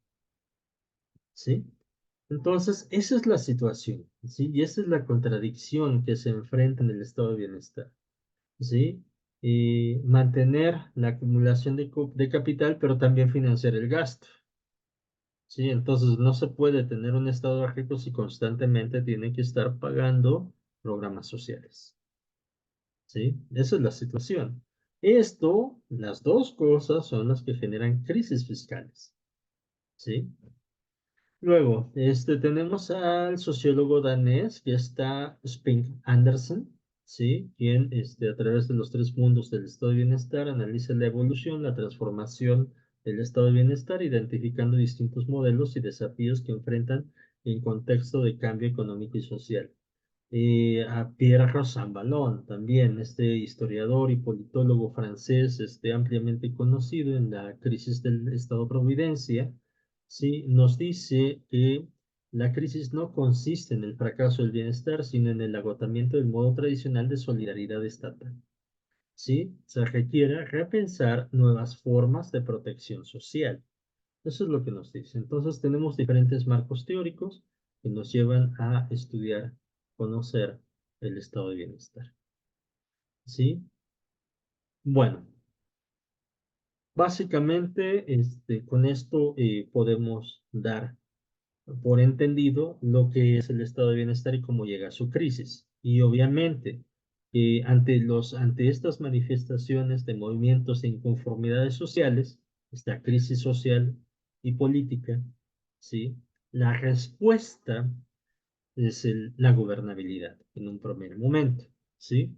¿sí? Entonces, esa es la situación, ¿sí? Y esa es la contradicción que se enfrenta en el estado de bienestar, ¿sí? Y mantener la acumulación de capital, pero también financiar el gasto, ¿sí? Entonces, no se puede tener un estado rico si constantemente tiene que estar pagando programas sociales, ¿sí? Esa es la situación. Esto, las dos cosas son las que generan crisis fiscales, ¿sí? Luego, tenemos al sociólogo danés que está Spink Andersen, ¿sí? Quien a través de los tres mundos del estado de bienestar analiza la evolución, la transformación del estado de bienestar, identificando distintos modelos y desafíos que enfrentan en contexto de cambio económico y social. A Pierre Rosanvallon, también este historiador y politólogo francés, ampliamente conocido en la crisis del Estado-Providencia, ¿sí? Nos dice que la crisis no consiste en el fracaso del bienestar, sino en el agotamiento del modo tradicional de solidaridad estatal. ¿Sí? Se requiere repensar nuevas formas de protección social. Eso es lo que nos dice. Entonces tenemos diferentes marcos teóricos que nos llevan a estudiar, conocer el estado de bienestar. ¿Sí? Bueno, básicamente con esto podemos dar por entendido lo que es el estado de bienestar y cómo llega a su crisis. Y obviamente, ante estas manifestaciones de movimientos e inconformidades sociales, esta crisis social y política, ¿sí? La respuesta es la gobernabilidad en un primer momento, ¿sí?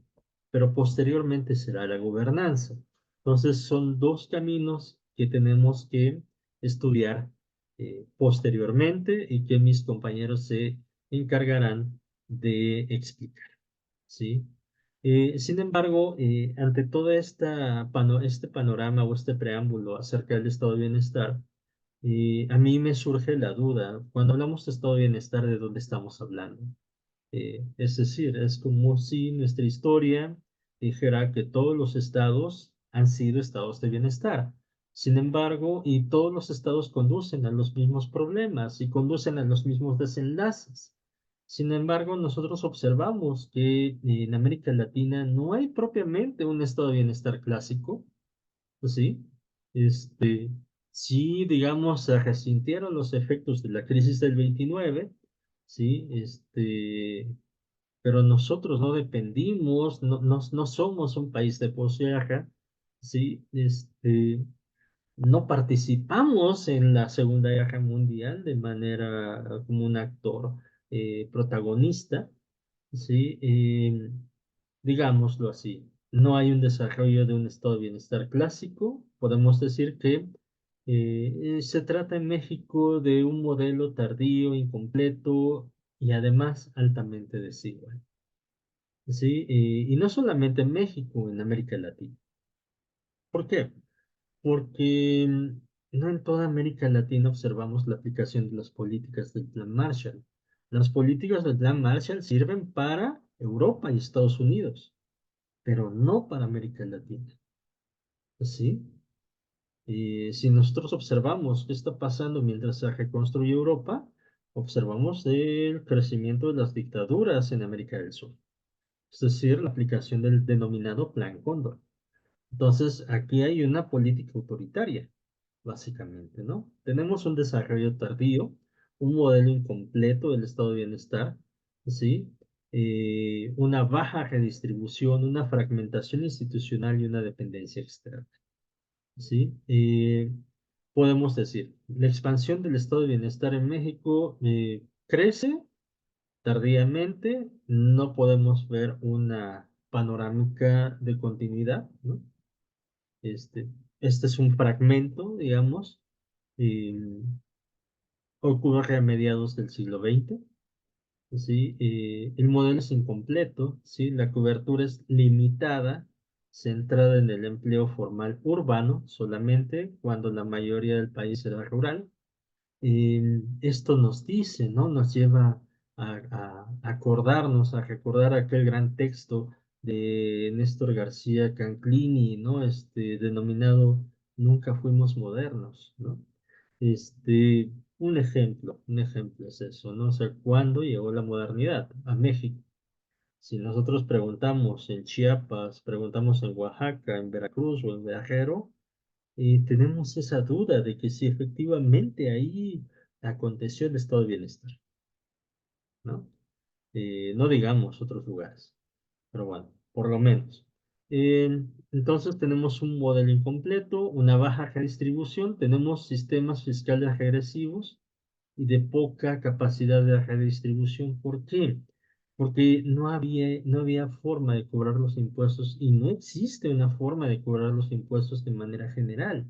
Pero posteriormente será la gobernanza. Entonces son dos caminos que tenemos que estudiar posteriormente y que mis compañeros se encargarán de explicar, ¿sí? Sin embargo, ante todo este panorama o este preámbulo acerca del estado de bienestar, a mí me surge la duda, cuando hablamos de estado de bienestar, ¿de dónde estamos hablando? Es decir, es como si nuestra historia dijera que todos los estados han sido estados de bienestar. Sin embargo, y todos los estados conducen a los mismos problemas y conducen a los mismos desenlaces. Sin embargo, nosotros observamos que en América Latina no hay propiamente un estado de bienestar clásico, ¿sí? Este, sí, digamos, se resintieron los efectos de la crisis del 29, ¿sí? Pero nosotros no dependimos, no somos un país de posguerra, ¿sí? No participamos en la Segunda Guerra Mundial de manera como un actor protagonista, ¿sí? Digámoslo así, no hay un desarrollo de un estado de bienestar clásico. Podemos decir que se trata en México de un modelo tardío, incompleto y además altamente desigual. ¿Sí? Y no solamente en México, en América Latina. ¿Por qué? Porque no en toda América Latina observamos la aplicación de las políticas del Plan Marshall. Las políticas del Plan Marshall sirven para Europa y Estados Unidos, pero no para América Latina. ¿Sí? Y si nosotros observamos qué está pasando mientras se reconstruye Europa, observamos el crecimiento de las dictaduras en América del Sur, es decir, la aplicación del denominado Plan Cóndor. Entonces, aquí hay una política autoritaria, básicamente, ¿no? Tenemos un desarrollo tardío, un modelo incompleto del estado de bienestar, ¿sí? Una baja redistribución, una fragmentación institucional y una dependencia externa, ¿sí? Podemos decir, la expansión del estado de bienestar en México crece tardíamente, no podemos ver una panorámica de continuidad, ¿no? Este, este es un fragmento, digamos, eh, ocurre a mediados del siglo XX, ¿sí? El modelo es incompleto, ¿sí? La cobertura es limitada, centrada en el empleo formal urbano solamente, cuando la mayoría del país era rural. Esto nos dice, ¿no? Nos lleva a acordarnos, a recordar aquel gran texto de Néstor García Canclini, ¿no? Denominado Nunca fuimos modernos, ¿no? Un ejemplo es eso, ¿no? O sea, ¿cuándo llegó la modernidad a México? Si nosotros preguntamos en Chiapas, preguntamos en Oaxaca, en Veracruz o en Guerrero, tenemos esa duda de que si efectivamente ahí aconteció el estado de bienestar, ¿no? No digamos otros lugares, pero bueno, por lo menos. Entonces tenemos un modelo incompleto, una baja redistribución, tenemos sistemas fiscales regresivos y de poca capacidad de redistribución. ¿Por qué? Porque no había forma de cobrar los impuestos y no existe una forma de cobrar los impuestos de manera general.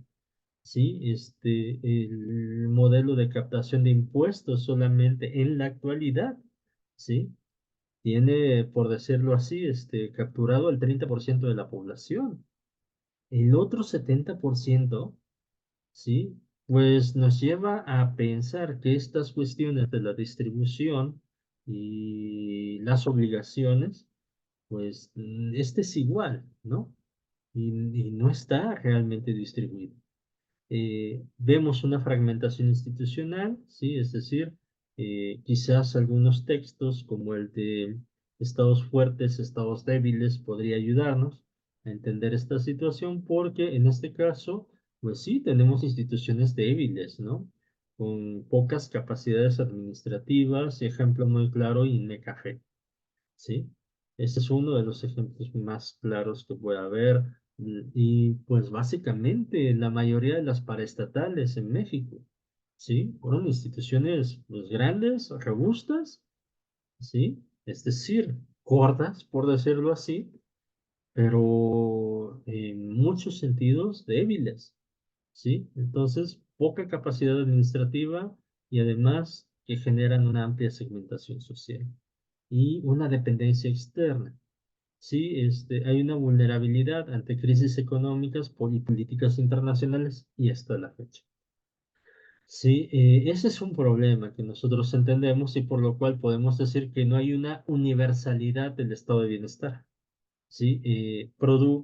¿sí? El modelo de captación de impuestos solamente en la actualidad, ¿sí? Tiene, por decirlo así, capturado el 30% de la población. El otro 70%, ¿sí? Pues nos lleva a pensar que estas cuestiones de la distribución y las obligaciones, pues este es igual, ¿no? Y no está realmente distribuido. Vemos una fragmentación institucional, ¿sí? Es decir, quizás algunos textos como el de estados fuertes, estados débiles, podría ayudarnos a entender esta situación porque en este caso, pues sí, tenemos instituciones débiles, ¿no? Con pocas capacidades administrativas, ejemplo muy claro, INECAFE. ¿Sí? Ese es uno de los ejemplos más claros que puede haber. Y pues básicamente la mayoría de las paraestatales en México, ¿sí? Fueron instituciones pues, grandes, robustas, ¿sí? Es decir, gordas, por decirlo así, pero en muchos sentidos débiles, ¿sí? Entonces, poca capacidad administrativa y además que generan una amplia segmentación social y una dependencia externa. Sí, hay una vulnerabilidad ante crisis económicas y políticas internacionales y hasta la fecha. Sí, ese es un problema que nosotros entendemos y por lo cual podemos decir que no hay una universalidad del estado de bienestar. ¿Sí?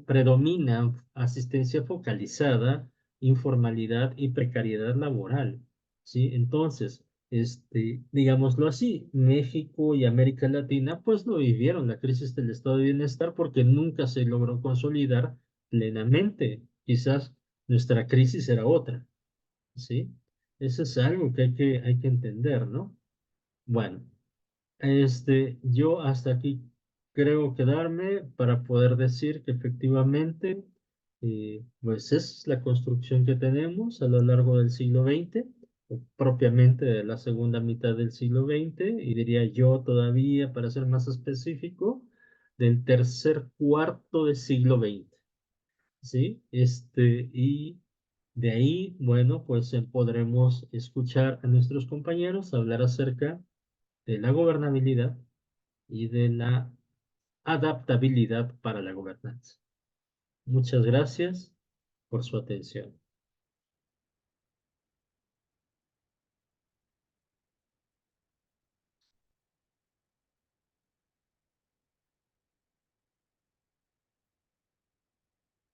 Predomina asistencia focalizada, informalidad y precariedad laboral, ¿sí? Entonces, digámoslo así, México y América Latina pues no vivieron la crisis del estado de bienestar porque nunca se logró consolidar plenamente. Quizás nuestra crisis era otra, ¿sí? Eso es algo que hay que entender, ¿no? Bueno. Yo hasta aquí creo quedarme para poder decir que efectivamente, pues es la construcción que tenemos a lo largo del siglo XX, o propiamente de la segunda mitad del siglo XX, y diría yo todavía, para ser más específico, del tercer cuarto del siglo XX, ¿sí? Y de ahí, bueno, pues podremos escuchar a nuestros compañeros hablar acerca de la gobernabilidad y de la adaptabilidad para la gobernanza. Muchas gracias por su atención.